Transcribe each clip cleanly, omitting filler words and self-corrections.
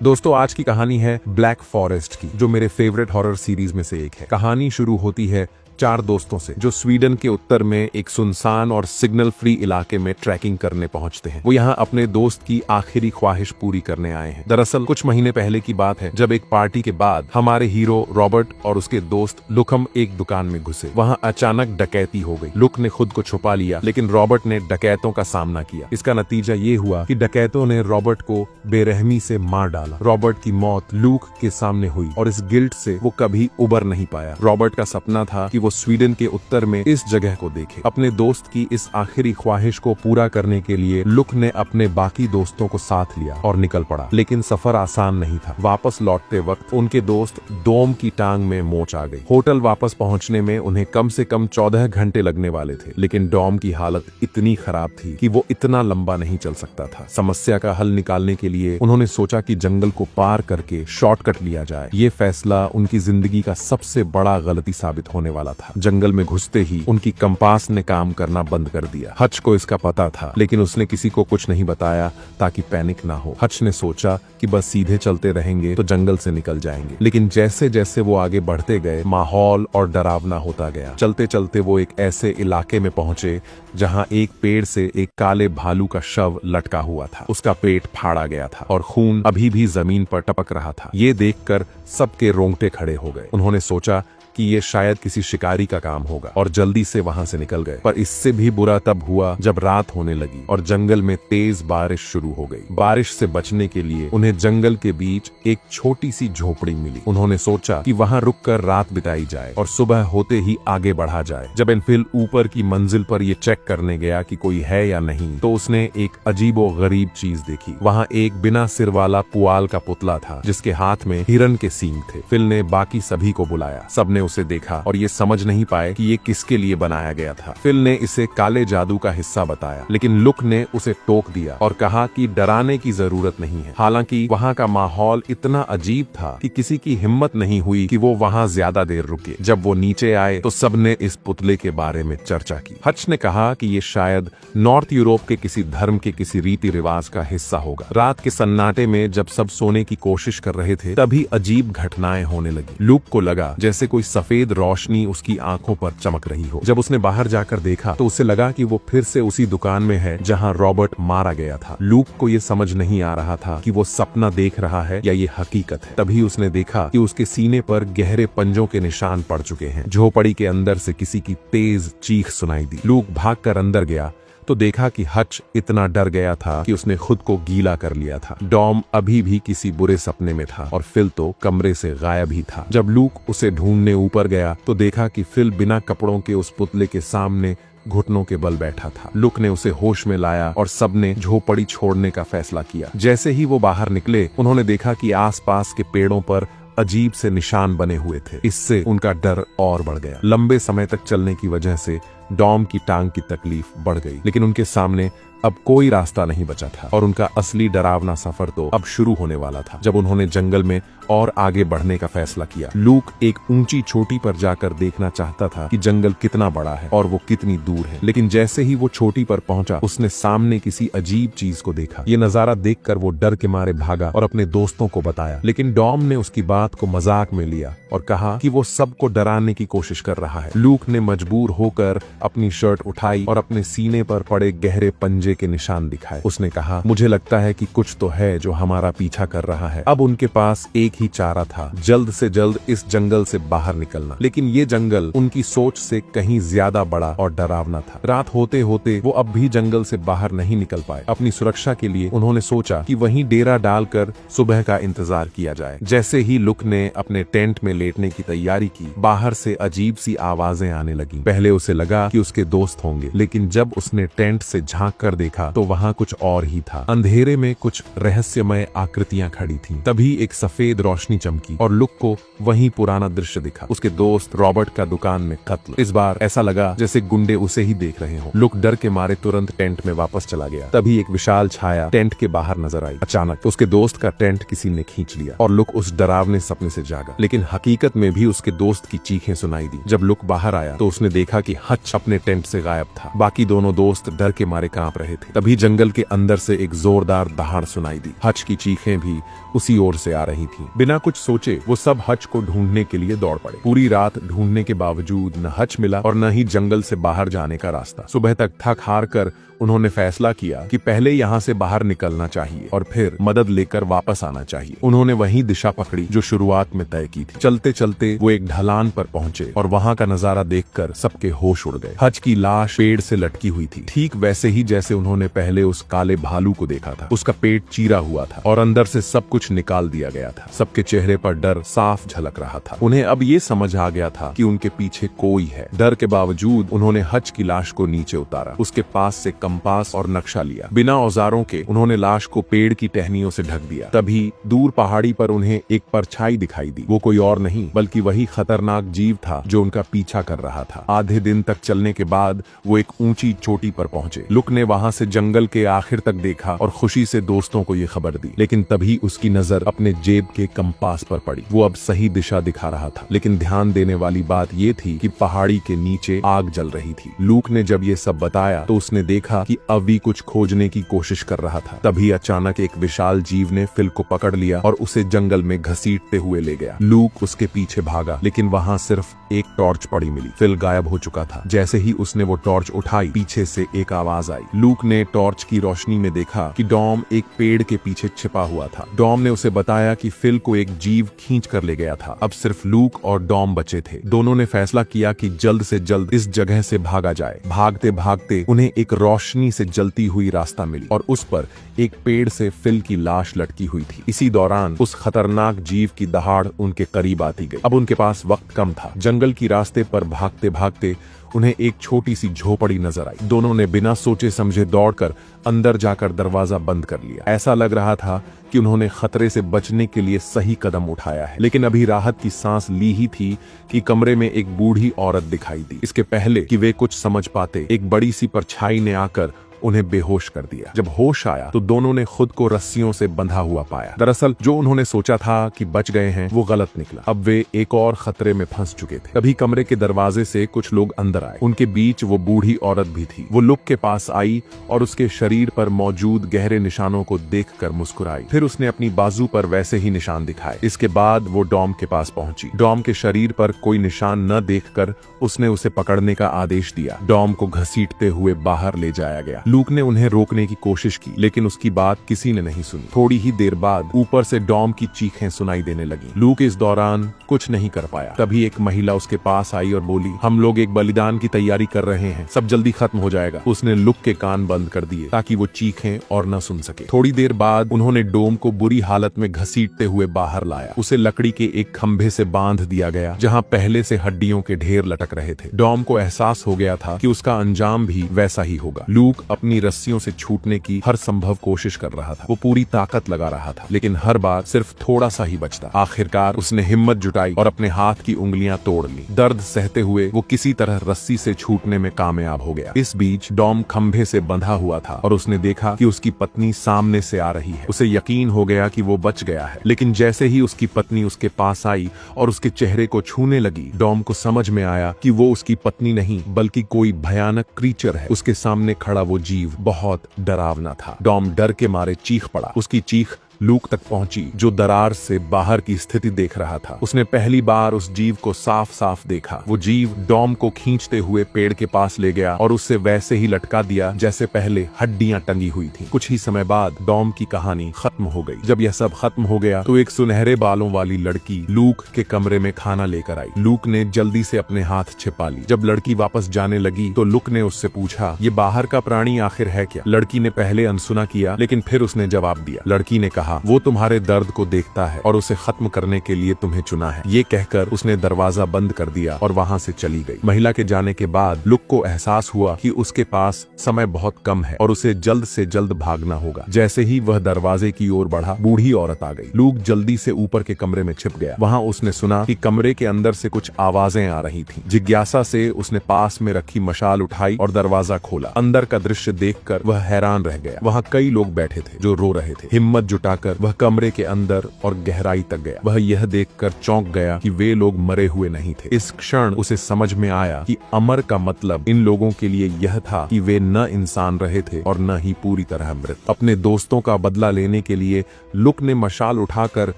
दोस्तों आज की कहानी है ब्लैक फॉरेस्ट की, जो मेरे फेवरेट हॉरर सीरीज में से एक है। कहानी शुरू होती है चार दोस्तों से जो स्वीडन के उत्तर में एक सुनसान और सिग्नल फ्री इलाके में ट्रैकिंग करने पहुंचते हैं। वो यहाँ अपने दोस्त की आखिरी ख्वाहिश पूरी करने आए हैं। दरअसल कुछ महीने पहले की बात है, जब एक पार्टी के बाद हमारे हीरो रॉबर्ट और उसके दोस्त लुकम एक दुकान में घुसे। वहाँ अचानक डकैती हो गई। लुक ने खुद को छुपा लिया, लेकिन रॉबर्ट ने डकैतों का सामना किया। इसका नतीजा ये हुआ कि डकैतों ने रॉबर्ट को बेरहमी से मार डाला। रॉबर्ट की मौत लुक के सामने हुई और इस गिल्ट से वो कभी उबर नहीं पाया। रॉबर्ट का सपना था कि वो स्वीडन के उत्तर में इस जगह को देखे। अपने दोस्त की इस आखिरी ख्वाहिश को पूरा करने के लिए लुक ने अपने बाकी दोस्तों को साथ लिया और निकल पड़ा। लेकिन सफर आसान नहीं था। वापस लौटते वक्त उनके दोस्त डोम की टांग में मोच आ गई। होटल वापस पहुंचने में उन्हें कम से कम 14 घंटे लगने वाले थे, लेकिन डोम की हालत इतनी खराब थी कि वो इतना लंबा नहीं चल सकता था। समस्या का हल निकालने के लिए उन्होंने सोचा कि जंगल को पार करके शॉर्टकट लिया जाए। ये फैसला उनकी जिंदगी का सबसे बड़ा गलती साबित होने वाला था। जंगल में घुसते ही उनकी कंपास ने काम करना बंद कर दिया। हच को इसका पता था, लेकिन उसने किसी को कुछ नहीं बताया ताकि पैनिक ना हो। हच ने सोचा कि बस सीधे चलते रहेंगे तो जंगल से निकल जाएंगे, लेकिन जैसे जैसे वो आगे बढ़ते गए माहौल और डरावना होता गया। चलते चलते वो एक ऐसे इलाके में पहुंचे जहां एक पेड़ से एक काले भालू का शव लटका हुआ था। उसका पेट फाड़ा गया था और खून अभी भी जमीन पर टपक रहा था। ये देखकर सबके रोंगटे खड़े हो गए। उन्होंने सोचा कि ये शायद किसी शिकारी का काम होगा और जल्दी से वहां से निकल गए। पर इससे भी बुरा तब हुआ जब रात होने लगी और जंगल में तेज बारिश शुरू हो गई। बारिश से बचने के लिए उन्हें जंगल के बीच एक छोटी सी झोपड़ी मिली। उन्होंने सोचा कि वहां रुककर रात बिताई जाए और सुबह होते ही आगे बढ़ा जाए। जब एनफिल ऊपर की मंजिल पर ये चेक करने गया कि कोई है या नहीं, तो उसने एक अजीबो गरीब चीज देखी। वहाँ एक बिना सिर वाला पुआल का पुतला था जिसके हाथ में हिरन के सींग थे। फिल ने बाकी सभी को बुलाया। सबने उसे देखा और ये समझ नहीं पाए कि ये किसके लिए बनाया गया था। फिल ने इसे काले जादू का हिस्सा बताया, लेकिन लुक ने उसे टोक दिया और कहा कि डराने की जरूरत नहीं है। हालांकि वहाँ का माहौल इतना अजीब था कि किसी की हिम्मत नहीं हुई कि वो वहाँ ज्यादा देर रुके। जब वो नीचे आए तो सबने इस पुतले के बारे में चर्चा की। हच ने कहा कि ये शायद नॉर्थ यूरोप के किसी धर्म के किसी रीति रिवाज का हिस्सा होगा। रात के सन्नाटे में जब सब सोने की कोशिश कर रहे थे, तभी अजीब घटनाएं होने लगी। लुक को लगा जैसे कोई सफेद रोशनी उसकी आंखों पर चमक रही हो। जब उसने बाहर जाकर देखा तो उसे लगा कि वो फिर से उसी दुकान में है जहां रॉबर्ट मारा गया था। लुक को ये समझ नहीं आ रहा था कि वो सपना देख रहा है या ये हकीकत है। तभी उसने देखा कि उसके सीने पर गहरे पंजों के निशान पड़ चुके हैं। झोपड़ी के अंदर से किसी की तेज चीख सुनाई दी। लुक भागकर अंदर गया तो देखा कि हच इतना डर गया था कि उसने खुद को गीला कर लिया था। डॉम अभी भी किसी बुरे सपने में था और फिल तो कमरे से गायब ही था। जब लुक उसे ढूंढने ऊपर गया तो देखा कि फिल बिना कपड़ों के उस पुतले के सामने घुटनों के बल बैठा था। लुक ने उसे होश में लाया और सबने झोपड़ी छोड़ने का फैसला किया। जैसे ही वो बाहर निकले, उन्होंने देखा कि आसपास के पेड़ों पर अजीब से निशान बने हुए थे। इससे उनका डर और बढ़ गया। लंबे समय तक चलने की वजह से डॉम की टांग की तकलीफ बढ़ गई, लेकिन उनके सामने अब कोई रास्ता नहीं बचा था और उनका असली डरावना सफर तो अब शुरू होने वाला था। जब उन्होंने जंगल में और आगे बढ़ने का फैसला किया, लुक एक ऊंची चोटी पर जाकर देखना चाहता था कि जंगल कितना बड़ा है और वो कितनी दूर है। लेकिन जैसे ही वो चोटी पर पहुंचा, उसने सामने किसी अजीब चीज को देखा। ये नजारा देखकर वो डर के मारे भागा और अपने दोस्तों को बताया, लेकिन डॉम ने उसकी बात को मजाक में लिया और कहा कि वो सबको डराने की कोशिश कर रहा है। लुक ने मजबूर होकर अपनी शर्ट उठाई और अपने सीने पर पड़े गहरे पंजे के निशान दिखाए। उसने कहा, मुझे लगता है कि कुछ तो है जो हमारा पीछा कर रहा है। अब उनके पास एक ही चारा था, जल्द से जल्द इस जंगल से बाहर निकलना। लेकिन ये जंगल उनकी सोच से कहीं ज्यादा बड़ा और डरावना था। रात होते होते वो अब भी जंगल से बाहर नहीं निकल पाए। अपनी सुरक्षा के लिए उन्होंने सोचा कि वहीं डेरा डालकर सुबह का इंतजार किया जाए। जैसे ही लुक ने अपने टेंट में लेटने की तैयारी की, बाहर से अजीब सी आवाजें आने लगी। पहले उसे लगा कि उसके दोस्त होंगे, लेकिन जब उसने टेंट से झांक कर देखा तो वहाँ कुछ और ही था। अंधेरे में कुछ रहस्यमय आकृतियां खड़ी थीं। तभी एक सफेद रोशनी चमकी और लुक को वहीं पुराना दृश्य दिखा। उसके दोस्त रॉबर्ट का दुकान में कत्ल। इस बार ऐसा लगा जैसे गुंडे उसे ही देख रहे हों। लुक डर के मारे तुरंत टेंट में वापस चला गया। तभी एक विशाल छाया टेंट के बाहर नजर आई। अचानक उसके दोस्त का टेंट किसी ने खींच लिया और लुक उस डरावने सपने से जागा। लेकिन हकीकत में भी उसके दोस्त की चीखें सुनाई दी। जब लुक बाहर आया तो उसने देखा कि हच अपने टेंट से गायब था। बाकी दोनों दोस्त डर के मारे कांप रहे थे। तभी जंगल के अंदर से एक जोरदार दहाड़ सुनाई दी। हच की चीखें भी उसी ओर से आ रही थीं। बिना कुछ सोचे वो सब हच को ढूंढने के लिए दौड़ पड़े। पूरी रात ढूंढने के बावजूद न हच मिला और न ही जंगल से बाहर जाने का रास्ता। सुबह तक थक हार कर उन्होंने फैसला किया कि पहले यहाँ से बाहर निकलना चाहिए और फिर मदद लेकर वापस आना चाहिए। उन्होंने वही दिशा पकड़ी जो शुरुआत में तय की थी। चलते चलते वो एक ढलान पर पहुंचे और वहाँ का नजारा देखकर सबके होश उड़ गए। हच की लाश पेड़ से लटकी हुई थी, ठीक वैसे ही जैसे उन्होंने पहले उस काले भालू को देखा था। उसका पेट चीरा हुआ था और अंदर से सब कुछ निकाल दिया गया था। सबके चेहरे पर डर साफ झलक रहा था। उन्हें अब ये समझ आ गया था कि उनके पीछे कोई है। डर के बावजूद उन्होंने हच की लाश को नीचे उतारा। उसके पास से कंपास और नक्शा लिया। बिना औजारों के उन्होंने लाश को पेड़ की टहनियों से ढक दिया। तभी दूर पहाड़ी पर उन्हें एक परछाई दिखाई दी। वो कोई और नहीं बल्कि वही खतरनाक जीव था जो उनका पीछा कर रहा था। आधे दिन तक चलने के बाद वो एक ऊंची चोटी पर पहुंचे। लुक ने वहां से जंगल के आखिर तक देखा और खुशी से दोस्तों को ये खबर दी। लेकिन तभी उसकी नजर अपने जेब के कंपास पर पड़ी। वो अब सही दिशा दिखा रहा था, लेकिन ध्यान देने वाली बात ये थी कि पहाड़ी के नीचे आग जल रही थी। लूक ने जब ये सब बताया तो उसने देखा कि अवी कुछ खोजने की कोशिश कर रहा था। तभी अचानक एक विशाल जीव ने फिल को पकड़ लिया और उसे जंगल में घसीटते हुए ले गया। लूक उसके पीछे भागा, लेकिन वहां सिर्फ एक टॉर्च पड़ी मिली। फिल गायब हो चुका था। जैसे ही उसने वो टॉर्च उठाई, पीछे से एक आवाज आई। लूक ने टॉर्च की रोशनी में देखा कि डॉम एक पेड़ के पीछे छिपा हुआ था। डॉम ने उसे बताया कि फिल को एक जीव खींच कर ले गया था। अब सिर्फ लूक और डॉम बचे थे। दोनों ने फैसला किया कि जल्द से जल्द इस जगह से भागा जाए। भागते भागते उन्हें एक रोशनी से जलती हुई रास्ता मिली और उस पर एक पेड़ से फिल की लाश लटकी हुई थी। इसी दौरान उस खतरनाक जीव की दहाड़ उनके करीब आती गई। अब उनके पास वक्त कम था। जंगल की रास्ते पर भागते भागते उन्हें एक छोटी सी झोपड़ी नजर आई। दोनों ने बिना सोचे समझे दौड़कर अंदर जाकर दरवाजा बंद कर लिया। ऐसा लग रहा था कि उन्होंने खतरे से बचने के लिए सही कदम उठाया है। लेकिन अभी राहत की सांस ली ही थी कि कमरे में एक बूढ़ी औरत दिखाई दी। इसके पहले कि वे कुछ समझ पाते, एक बड़ी सी परछाई ने आकर उन्हें बेहोश कर दिया। जब होश आया तो दोनों ने खुद को रस्सियों से बंधा हुआ पाया। दरअसल जो उन्होंने सोचा था कि बच गए हैं वो गलत निकला। अब वे एक और खतरे में फंस चुके थे। तभी कमरे के दरवाजे से कुछ लोग अंदर आए। उनके बीच वो बूढ़ी औरत भी थी। वो लुक के पास आई और उसके शरीर पर मौजूद गहरे निशानों को देखकर मुस्कुराई। फिर उसने अपनी बाजू पर वैसे ही निशान दिखाए। इसके बाद वो डॉम के पास पहुंची। डॉम के शरीर पर कोई निशान न देखकर उसने उसे पकड़ने का आदेश दिया। डॉम को घसीटते हुए बाहर ले जाया गया। लूक ने उन्हें रोकने की कोशिश की, लेकिन उसकी बात किसी ने नहीं सुनी। थोड़ी ही देर बाद ऊपर से डॉम की चीखें सुनाई देने लगी। लूक इस दौरान कुछ नहीं कर पाया। तभी एक महिला उसके पास आई और बोली, हम लोग एक बलिदान की तैयारी कर रहे हैं, सब जल्दी खत्म हो जाएगा। उसने लुक के कान बंद कर दिए ताकि वो चीखें और न सुन सके। थोड़ी देर बाद उन्होंने डोम को बुरी हालत में घसीटते हुए बाहर लाया। उसे लकड़ी के एक खंभे से बांध दिया गया जहाँ पहले से हड्डियों के ढेर लटक रहे थे। डॉम को एहसास हो गया था कि उसका अंजाम भी वैसा ही होगा। लूक अपनी रस्सियों से छूटने की हर संभव कोशिश कर रहा था। वो पूरी ताकत लगा रहा था, लेकिन हर बार सिर्फ थोड़ा सा ही बचता। आखिरकार उसने हिम्मत जुटाई और अपने हाथ की उंगलियां तोड़ ली। दर्द सहते हुए वो किसी तरह रस्सी से छूटने में कामयाब हो गया। इस बीच डॉम खंभे से बंधा हुआ था और उसने देखा कि उसकी पत्नी सामने से आ रही है। उसे यकीन हो गया कि वो बच गया है, लेकिन जैसे ही उसकी पत्नी उसके पास आई और उसके चेहरे को छूने लगी, डॉम को समझ में आया कि वो उसकी पत्नी नहीं बल्कि कोई भयानक क्रीचर है। उसके सामने खड़ा वो जीव बहुत डरावना था। डॉम डर के मारे चीख पड़ा। उसकी चीख लूक तक पहुंची जो दरार से बाहर की स्थिति देख रहा था। उसने पहली बार उस जीव को साफ साफ देखा। वो जीव डॉम को खींचते हुए पेड़ के पास ले गया और उससे वैसे ही लटका दिया जैसे पहले हड्डियां टंगी हुई थी। कुछ ही समय बाद डॉम की कहानी खत्म हो गई। जब यह सब खत्म हो गया तो एक सुनहरे बालों वाली लड़की लूक के कमरे में खाना लेकर आई। लूक ने जल्दी से अपने हाथ छिपा ली। जब लड़की वापस जाने लगी तो लूक ने उससे पूछा, ये बाहर का प्राणी आखिर है क्या? लड़की ने पहले अनसुना किया, लेकिन फिर उसने जवाब दिया। लड़की ने कहा, वो तुम्हारे दर्द को देखता है और उसे खत्म करने के लिए तुम्हें चुना है। ये कहकर उसने दरवाजा बंद कर दिया और वहां से चली गई। महिला के जाने के बाद लुक को एहसास हुआ कि उसके पास समय बहुत कम है और उसे जल्द से जल्द भागना होगा। जैसे ही वह दरवाजे की ओर बढ़ा, बूढ़ी औरत आ गई। लुक जल्दी से ऊपर के कमरे में छिप गया। वहां उसने सुना कि कमरे के अंदर से कुछ आवाजें आ रही थीं। जिज्ञासा से उसने पास में रखी मशाल उठाई और दरवाजा खोला। अंदर का दृश्य देखकर वह हैरान रह गया। वहां कई लोग बैठे थे जो रो रहे थे। हिम्मत जुटा जाकर वह कमरे के अंदर और गहराई तक गया। वह यह देखकर चौंक गया कि वे लोग मरे हुए नहीं थे। इस क्षण उसे समझ में आया कि अमर का मतलब इन लोगों के लिए यह था कि वे न इंसान रहे थे और न ही पूरी तरह मृत। अपने दोस्तों का बदला लेने के लिए लुक ने मशाल उठाकर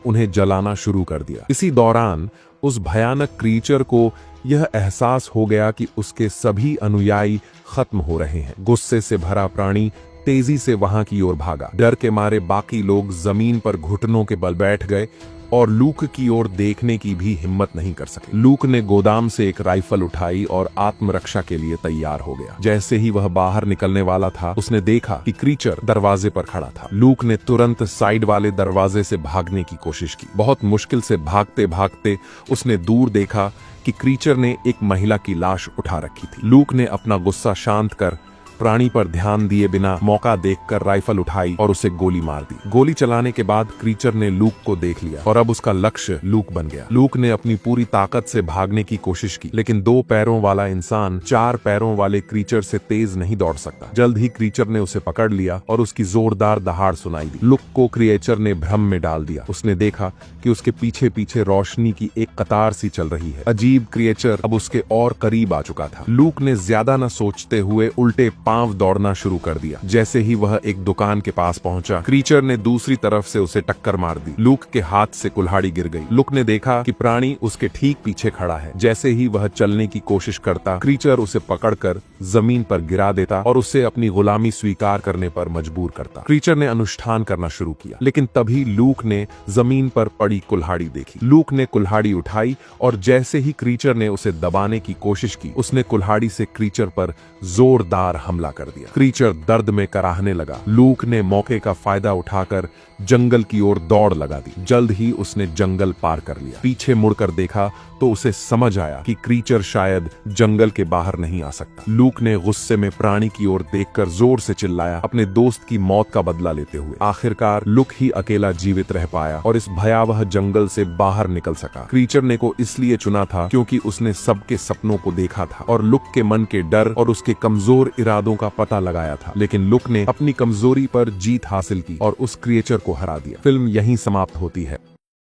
उन्हें जलाना शुरू कर दिया। इसी दौरान उस भयानक क्रीचर को यह एहसास हो गया कि उसके सभी अनुयायी खत्म हो रहे हैं। गुस्से से भरा प्राणी तेजी से वहां की ओर भागा। डर के मारे बाकी लोग जमीन पर घुटनों के बल बैठ गए और लूक की ओर देखने की भी हिम्मत नहीं कर सके। लूक ने गोदाम से एक राइफल उठाई और आत्मरक्षा के लिए तैयार हो गया। जैसे ही वह बाहर निकलने वाला था, उसने देखा कि क्रीचर दरवाजे पर खड़ा था। लूक ने तुरंत साइड वाले दरवाजे से भागने की कोशिश की। बहुत मुश्किल से भागते भागते उसने दूर देखा कि क्रीचर ने एक महिला की लाश उठा रखी थी। लूक ने अपना गुस्सा शांत कर प्राणी पर ध्यान दिए बिना मौका देखकर राइफल उठाई और उसे गोली मार दी। गोली चलाने के बाद क्रीचर ने लूक को देख लिया और अब उसका लक्ष्य लूक बन गया। लूक ने अपनी पूरी ताकत से भागने की कोशिश की, लेकिन 2 पैरों वाला इंसान 4 पैरों वाले क्रीचर से तेज नहीं दौड़ सकता। जल्द ही क्रीचर ने उसे पकड़ लिया और उसकी जोरदार दहाड़ सुनाई दी। लूक को क्रिएचर ने भ्रम में डाल दिया। उसने देखा कि उसके पीछे पीछे रोशनी की एक कतार सी चल रही है। अजीब क्रिएचर अब उसके और करीब आ चुका था। लूक ने ज्यादा न सोचते हुए उल्टे पांव दौड़ना शुरू कर दिया। जैसे ही वह एक दुकान के पास पहुंचा, क्रीचर ने दूसरी तरफ से उसे टक्कर मार दी। लूक के हाथ से कुल्हाड़ी गिर गई। लूक ने देखा कि प्राणी उसके ठीक पीछे खड़ा है। जैसे ही वह चलने की कोशिश करता, क्रीचर उसे पकड़कर जमीन पर गिरा देता और उसे अपनी गुलामी स्वीकार करने पर मजबूर करता। क्रीचर ने अनुष्ठान करना शुरू किया, लेकिन तभी लूक ने जमीन पर पड़ी कुल्हाड़ी देखी। लूक ने कुल्हाड़ी उठाई और जैसे ही क्रीचर ने उसे दबाने की कोशिश की, उसने कुल्हाड़ी से क्रीचर पर जोरदार हमला कर दिया। क्रीचर दर्द में कराहने लगा। लूक ने मौके का फायदा उठाकर जंगल की ओर दौड़ लगा दी। जल्द ही उसने जंगल पार कर लिया। पीछे मुड़कर देखा तो उसे समझ आया कि क्रीचर शायद जंगल के बाहर नहीं आ सकता। लूक ने गुस्से में प्राणी की ओर देखकर जोर से चिल्लाया, अपने दोस्त की मौत का बदला लेते हुए। आखिरकार लूक ही अकेला जीवित रह पाया और इस भयावह जंगल से बाहर निकल सका। क्रीचर ने को इसलिए चुना था क्योंकि उसने सबके सपनों को देखा था और लूक के मन के डर और उसके कमजोर इरादों का पता लगाया था। लेकिन लूक ने अपनी कमजोरी पर जीत हासिल की और उस क्रिएचर को हरा दिया। फिल्म यहीं समाप्त होती है।